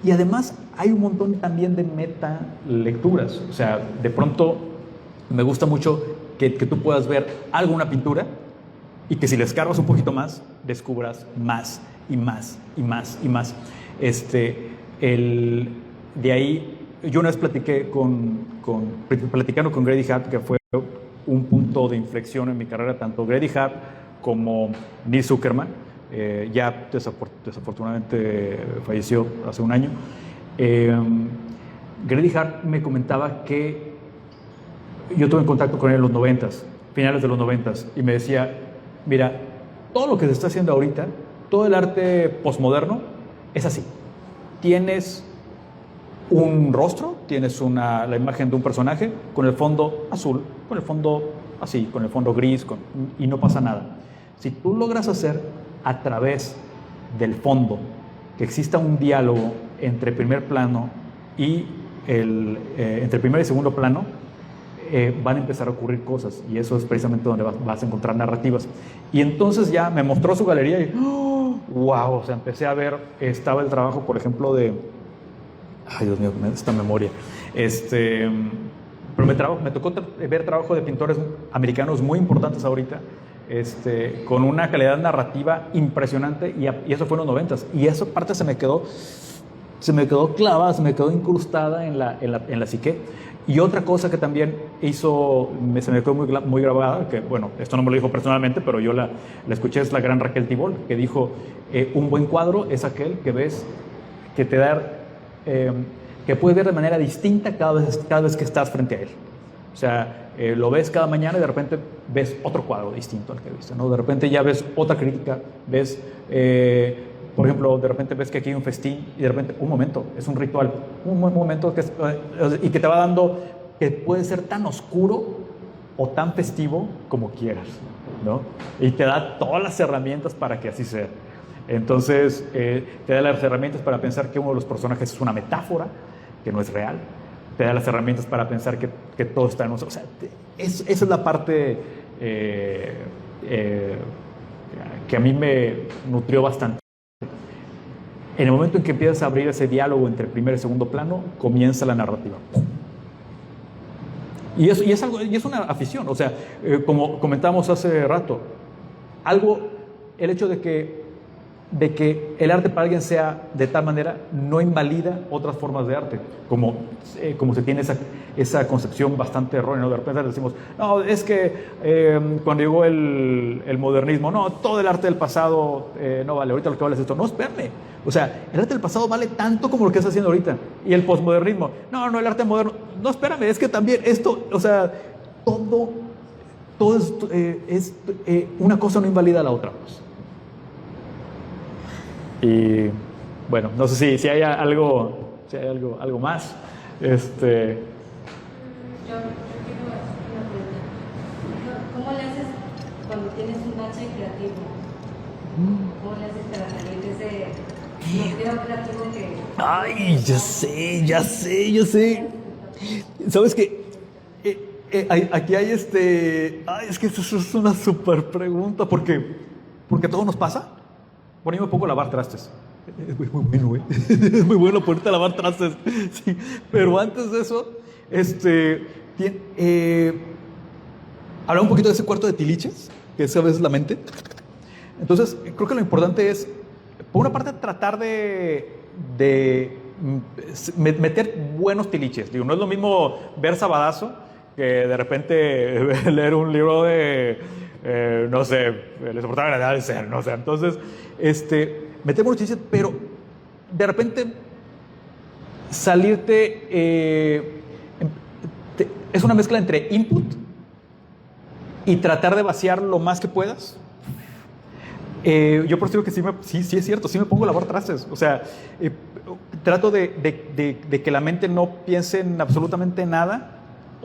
Y además hay un montón también de meta lecturas. O sea, de pronto me gusta mucho que tú puedas ver una pintura y que si le escarbas un poquito más, descubras más y más y más y más. De ahí, yo una vez platicando con Grady Hart, que fue un punto de inflexión en mi carrera, tanto Grady Hart como Neil Zuckerman, ya desafortunadamente falleció hace un año. Grady Hart me comentaba que yo tuve en contacto con él en los 90s, finales de los 90s, y me decía, mira, todo lo que se está haciendo ahorita, todo el arte posmoderno es así. Tienes un rostro, tienes la imagen de un personaje con el fondo azul, con el fondo así, con el fondo gris, y no pasa nada. Si tú logras hacer a través del fondo que exista un diálogo entre primer plano y entre primer y segundo plano, van a empezar a ocurrir cosas, y eso es precisamente donde vas a encontrar narrativas. Y entonces ya me mostró su galería y ¡oh! ¡Wow! O sea, empecé a ver, estaba el trabajo, por ejemplo, ay, Dios mío, esta memoria. Pero me tocó ver trabajo de pintores americanos muy importantes ahorita, con una calidad narrativa impresionante, y eso fue en los 90s. Y esa parte se me quedó clavada, se me quedó incrustada en la psique. Y otra cosa que también se me quedó muy grabada, que bueno, esto no me lo dijo personalmente, pero yo la escuché, es la gran Raquel Tibol, que dijo, un buen cuadro es aquel que ves, que te da... que puedes ver de manera distinta cada vez que estás frente a él. O sea, lo ves cada mañana y de repente ves otro cuadro distinto al que viste, ¿no? De repente ya ves otra crítica, ves, por ejemplo, de repente ves que aquí hay un festín y de repente, un momento, es un ritual, un momento y que te va dando, que puede ser tan oscuro o tan festivo como quieras, ¿no? Y te da todas las herramientas para que así sea. Entonces, te da las herramientas para pensar que uno de los personajes es una metáfora, que no es real. Te da las herramientas para pensar que todo está en nosotros. O sea, esa es la parte que a mí me nutrió bastante. En el momento en que empiezas a abrir ese diálogo entre el primer y segundo plano, comienza la narrativa. Y es una afición, o sea, como comentábamos hace rato, el hecho de que el arte para alguien sea de tal manera no invalida otras formas de arte, como se tiene esa concepción bastante errónea, ¿no? De repente decimos, no, es que cuando llegó el modernismo, no, todo el arte del pasado no vale, ahorita lo que vale es esto. No, espérame, o sea, el arte del pasado vale tanto como lo que está haciendo ahorita. Y el posmodernismo, no, el arte moderno, no, espérame, es que también esto, o sea, todo esto, una cosa no invalida a la otra, pues. Y bueno, no sé si hay algo más. Yo quiero hacer una pregunta. ¿Cómo le haces cuando tienes un bache creativo? ¿Cómo le haces para salir de ese bloqueo creativo que... Ay, ya sé. ¿Sabes qué? Aquí hay Ay, es que eso es una súper pregunta, porque todo nos pasa. Bueno, yo me pongo a lavar trastes. Es muy bueno, ¿eh? Es muy bueno ponerte a lavar trastes. Sí. Pero antes de eso, hablaba un poquito de ese cuarto de tiliches, que es a veces la mente. Entonces, creo que lo importante es, por una parte, tratar de meter buenos tiliches. Digo, no es lo mismo ver Sabadazo que de repente leer un libro de... no sé, les soportaba la edad de ser, no sé. Entonces, meter buenos tiliches, pero de repente salirte, es una mezcla entre input y tratar de vaciar lo más que puedas. Yo por eso digo que sí es cierto, sí me pongo a lavar trastes. O sea, trato de que la mente no piense en absolutamente nada,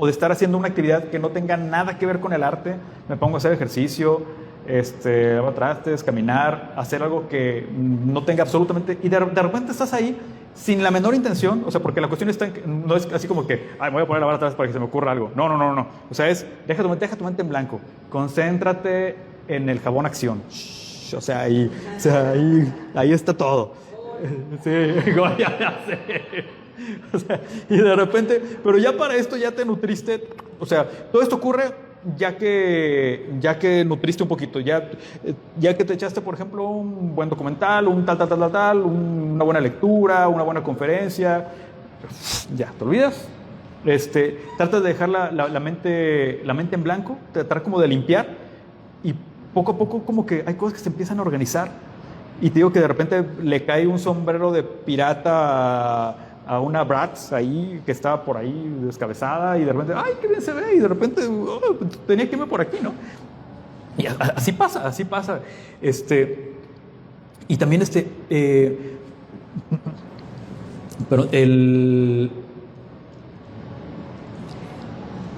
o de estar haciendo una actividad que no tenga nada que ver con el arte. Me pongo a hacer ejercicio, lavar trastes, caminar, hacer algo que no tenga absolutamente... Y de repente estás ahí sin la menor intención, o sea, porque la cuestión no es así como que, ay, me voy a poner a lavar trastes para que se me ocurra algo. No. O sea, deja tu mente en blanco. Concéntrate en el jabón acción. O sea, ahí está todo. Sí, ya sé. O sea, y de repente, pero ya para esto ya te nutriste. O sea, todo esto ocurre ya que nutriste un poquito, ya que te echaste, por ejemplo, un buen documental, un tal, una buena lectura, una buena conferencia. Ya, te olvidas. Tratas de dejar la mente en blanco, tratar como de limpiar, y poco a poco como que hay cosas que se empiezan a organizar. Y te digo que de repente le cae un sombrero de pirata a una Bratz ahí que estaba por ahí descabezada, y de repente, ¡ay, qué bien se ve! Y de repente, tenía que irme por aquí, ¿no? Y así pasa. Y también pero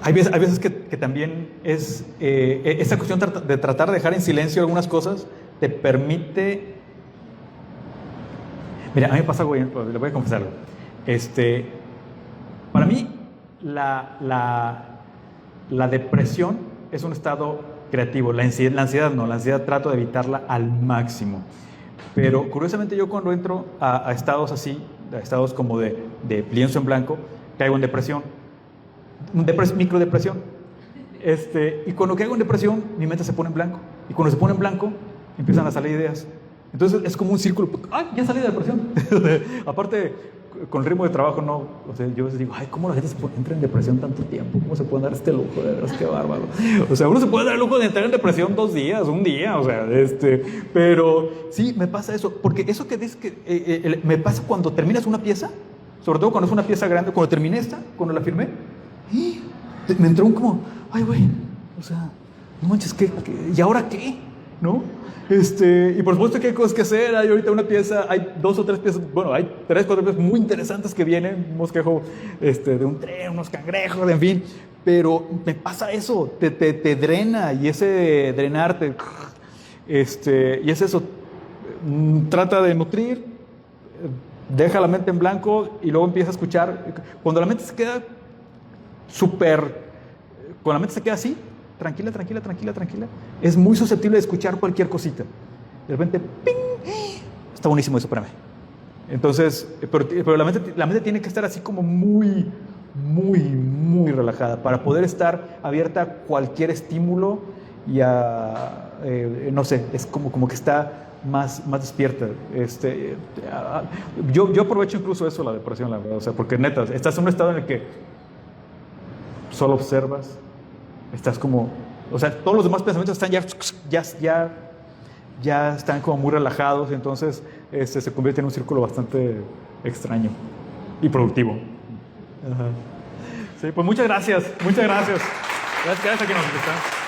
hay veces que también es esa cuestión de tratar de dejar en silencio algunas cosas te permite. Mira, a mí me pasa algo, le voy a confesar algo. Para mí la depresión es un estado creativo. La ansiedad no, la ansiedad trato de evitarla al máximo. Pero curiosamente yo cuando entro a estados así, a estados como de lienzo en blanco, caigo en depresión. Microdepresión. Y cuando caigo en depresión, mi mente se pone en blanco. Y cuando se pone en blanco, empiezan a salir ideas. Entonces es como un círculo. ¡Ay, ya salí de depresión! Aparte, con el ritmo de trabajo, no. O sea, yo a veces digo, ay, ¿cómo la gente entra en depresión tanto tiempo? ¿Cómo se puede dar este lujo? De verdad, qué bárbaro. O sea, uno se puede dar el lujo de entrar en depresión 2 días, un día, o sea, pero sí, me pasa eso. Porque eso que dices que me pasa cuando terminas una pieza, sobre todo cuando es una pieza grande, cuando terminé cuando la firmé, me entró un como, ay, güey, o sea, no manches, ¿y ahora qué? ¿No? Y por supuesto que hay cosas que hacer. Hay ahorita una pieza, hay 2 o 3 piezas, bueno, hay 3 o 4 piezas muy interesantes que vienen, un bosquejo de un tren, unos cangrejos, en fin, pero me pasa eso, te drena, y ese drenarte, y es eso, trata de nutrir, deja la mente en blanco y luego empieza a escuchar. Cuando la mente se queda cuando la mente se queda así, tranquila, tranquila, tranquila, tranquila, es muy susceptible de escuchar cualquier cosita. De repente, ¡ping! Está buenísimo eso, espérame. Entonces, pero la mente tiene que estar así como muy, muy, muy relajada para poder estar abierta a cualquier estímulo y no sé, es como que está más despierta. Yo aprovecho incluso eso, la depresión, la verdad, o sea, porque neta, estás en un estado en el que solo observas, estás como, o sea, todos los demás pensamientos están ya están como muy relajados, entonces se convierte en un círculo bastante extraño y productivo. Ajá. Sí, pues muchas gracias. Gracias a quien nos está.